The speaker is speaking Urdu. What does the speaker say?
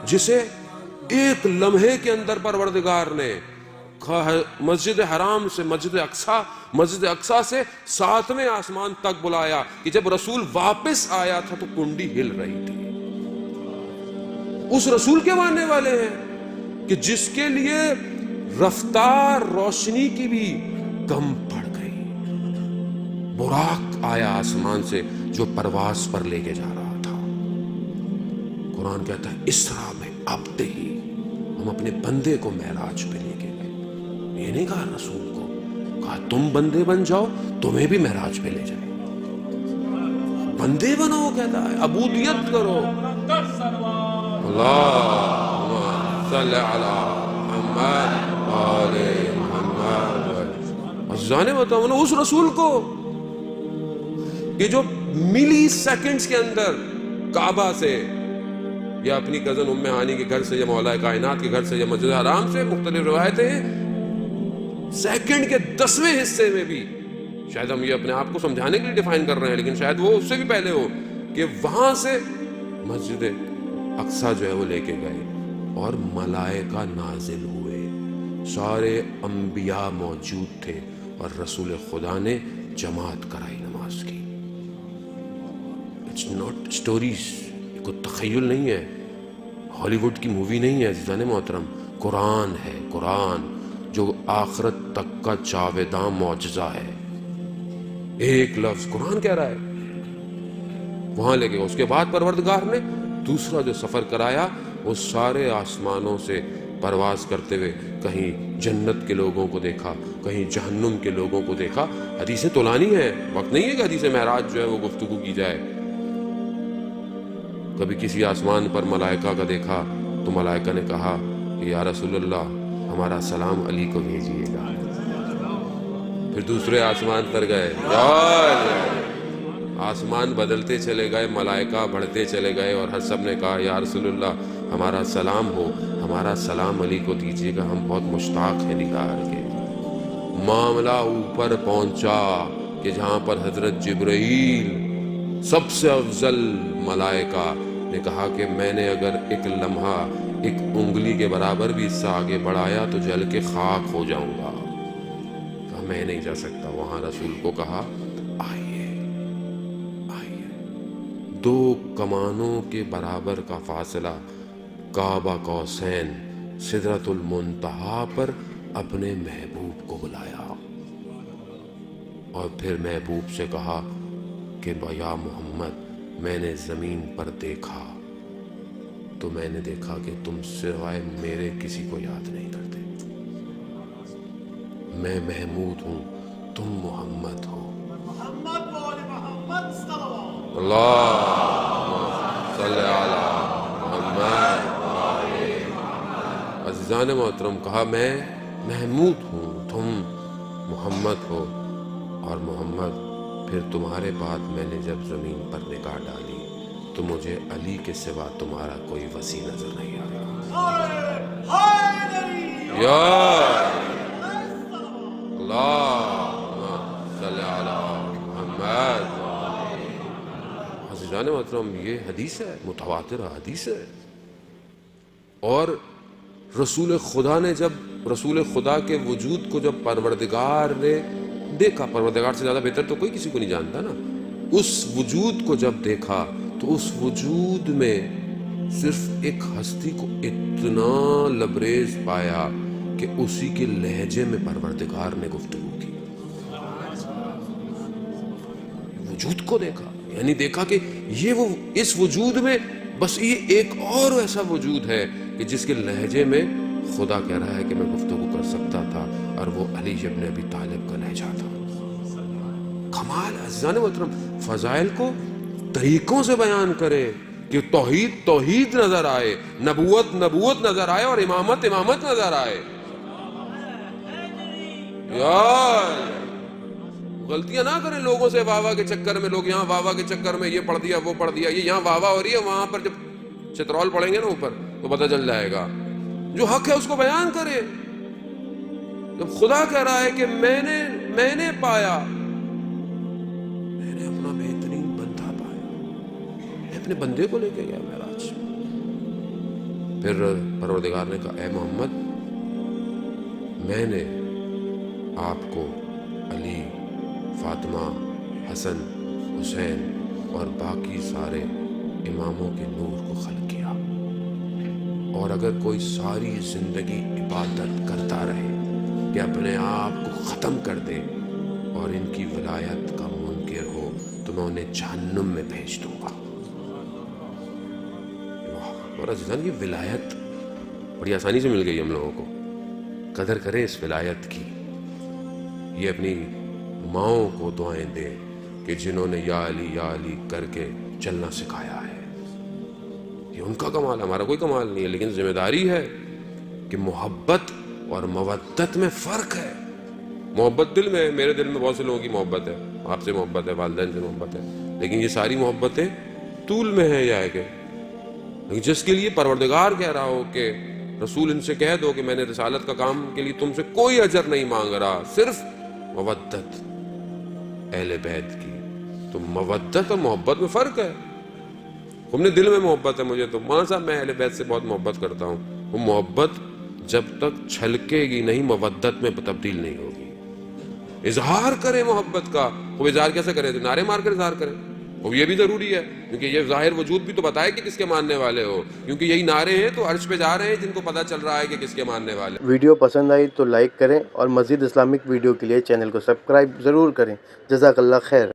جسے ایک لمحے کے اندر پروردگار نے مسجد حرام سے مسجد اقصیٰ سے 7ویں آسمان تک بلایا کہ جب رسول واپس آیا تھا تو کنڈی ہل رہی تھی. اس رسول کے ماننے والے ہیں کہ جس کے لیے رفتار روشنی کی بھی کم پڑ گئی. براق آیا آسمان سے جو پرواز پر لے کے جا رہا تھا. قرآن کہتا ہے اسرا میں عبد ہی، ہم اپنے بندے کو معراج پہ لے کے گئے. یہ نہیں کہا رسول کو، کہا تم بندے بن جاؤ، تمہیں بھی معراج پہ لے جائے. بندے بنو، کہتا ہے عبودیت کرو. اللہم صلی علی محمد آل محمد. عزیزانے بتاؤ اس رسول کو کہ جو ملی سیکنڈز کے اندر کعبہ سے یا اپنی کزن ام ہانی کے گھر سے یا مولا کائنات کے گھر سے یا مسجد حرام سے، مختلف روایتیں ہیں، سیکنڈ کے 10ویں حصے میں بھی، شاید ہم یہ اپنے آپ کو سمجھانے کے لیے ڈیفائن کر رہے ہیں لیکن شاید وہ اس سے بھی پہلے ہو، کہ وہاں سے مسجد اقصیٰ جو ہے وہ لے کے گئے اور ملائکہ نازل ہوئے. سارے انبیاء موجود تھے اور رسول خدا نے جماعت کرائی نماز کی. اٹس ناٹ اسٹوریز، کوئی تخیل نہیں ہے، ہالی ووڈ کی مووی نہیں ہے عزیزان محترم. قرآن ہے، قرآن جو آخرت تک کا جاویداں معجزہ ہے. ایک لفظ قرآن کہہ رہا ہے، وہاں لے گئے. اس کے بعد پروردگار نے دوسرا جو سفر کرایا وہ سارے آسمانوں سے پرواز کرتے ہوئے کہیں جنت کے لوگوں کو دیکھا، کہیں جہنم کے لوگوں کو دیکھا. حدیثیں طولانی ہیں، وقت نہیں ہے کہ حدیث معراج جو ہے وہ گفتگو کی جائے. کبھی کسی آسمان پر ملائکہ کا دیکھا تو ملائکہ نے کہا کہ یا رسول اللہ ہمارا سلام علی کو بھیجیے گا. پھر دوسرے آسمان پر گئے، آسمان بدلتے چلے گئے، ملائکہ بڑھتے چلے گئے اور ہر سب نے کہا یا رسول اللہ ہمارا سلام ہو، ہمارا سلام علی کو دیجیے گا، ہم بہت مشتاق ہیں نگار کے. معاملہ اوپر پہنچا کہ جہاں پر حضرت جبرائیل سب سے افضل ملائکہ نے کہا کہ میں نے اگر ایک لمحہ ایک انگلی کے برابر بھی اس سے آگے بڑھایا تو جل کے خاک ہو جاؤں گا. کہا میں نہیں جا سکتا. وہاں رسول کو کہا آئیے آئیے. 2 کمانوں کے برابر کا فاصلہ، کعبہ قوسین، سدرۃ المنتہا پر اپنے محبوب کو بلایا اور پھر محبوب سے کہا کہ یا محمد میں نے زمین پر دیکھا تو میں نے دیکھا کہ تم سوائے میرے کسی کو یاد نہیں کرتے. میں محمود ہوں، تم محمد ہو. اللہم صلی علی محمد. عزیزان محترم، کہا میں محمود ہوں، تم محمد ہو. اور محمد پھر تمہارے بعد میں نے جب زمین پر نگاہ ڈالی تو مجھے علی کے سوا تمہارا کوئی وسیع نظر نہیں آیا. یا اللہ صلی علی محمد. عزیزان محترم، یہ حدیث ہے، متواتر حدیث ہے. اور رسول خدا نے جب رسول خدا کے وجود کو جب پروردگار نے دیکھا، پروردگار سے زیادہ بہتر تو کوئی کسی کو نہیں جانتا نا، اس وجود کو جب دیکھا تو اس وجود میں صرف ایک ہستی کو اتنا لبریز پایا کہ اسی کے لہجے میں پروردگار نے گفتگو کی. وجود کو دیکھا، یعنی دیکھا کہ یہ وہ اس وجود میں بس یہ ایک اور ایسا وجود ہے کہ جس کے لہجے میں خدا کہہ رہا ہے کہ میں گفتگو کر سکتا تھا، اور وہ علی ابن ابی طالب کا لہجہ تھا. کمال. عزیزان محترم، فضائل کو طریقوں سے بیان کرے کہ توحید توحید نظر آئے، نبوت نبوت نظر آئے اور امامت امامت نظر آئے. یار غلطیاں نہ کریں لوگوں سے واہ واہ کے چکر میں. لوگ یہاں واہ واہ کے چکر میں یہ پڑھ دیا وہ پڑھ دیا، یہ یہاں واہ واہ ہو رہی ہے، وہاں پر جب چترول پڑھیں گے نا اوپر تو پتہ چل جائے گا. جو حق ہے اس کو بیان کرے. جب خدا کہہ رہا ہے کہ میں نے پایا، میں نے اپنا بہترین بندہ اپنے بندے کو لے کے گیا معراج. پھر پروردگار نے کہا اے محمد میں نے آپ کو علی، فاطمہ، حسن، حسین اور باقی سارے اماموں کے نور کو خلق کیا، اور اگر کوئی ساری زندگی عبادت کرتا رہے کہ اپنے آپ کو ختم کر دے اور ان کی ولایت کا منکر ہو تو میں انہیں جہنم میں بھیج دوں گا. اور عزیزان یہ ولایت بڑی آسانی سے مل گئی ہم لوگوں کو. قدر کریں اس ولایت کی. یہ اپنی ماؤں کو دعائیں دیں کہ جنہوں نے یا علی کر کے چلنا سکھایا ہے. یہ ان کا کمال ہے، ہمارا کوئی کمال نہیں ہے. لیکن ذمہ داری ہے کہ محبت اور مودت میں فرق ہے. محبت دل میں ہے، میرے دل میں بہت سے لوگوں کی محبت ہے، آپ سے محبت ہے، والدین سے محبت ہے، لیکن یہ ساری محبتیں طول میں ہیں یا ہے کہ جس کے لیے پروردگار کہہ رہا ہو کہ رسول ان سے کہہ دو کہ میں نے رسالت کا کام کے لیے تم سے کوئی اجر نہیں مانگ رہا، صرف مودت اہل بیت کی. تو مودت اور محبت میں فرق ہے. تم نے دل میں محبت ہے مجھے تو ماں صاحب میں اہل بیت سے بہت محبت کرتا ہوں. وہ محبت جب تک چھلکے گی نہیں مودت میں تبدیل نہیں ہوگی. اظہار کرے محبت کا. وہ اظہار کیسے کرے؟ تو نعرے مار کر اظہار کرے. وہ یہ بھی ضروری ہے کیونکہ یہ ظاہر وجود بھی تو بتائے کہ کس کے ماننے والے ہو، کیونکہ یہی نعرے ہیں تو عرش پہ جا رہے ہیں جن کو پتہ چل رہا ہے کہ کس کے ماننے والے. ویڈیو پسند آئی تو لائک کریں اور مزید اسلامک ویڈیو کے لیے چینل کو سبسکرائب ضرور کریں. جزاک اللہ خیر.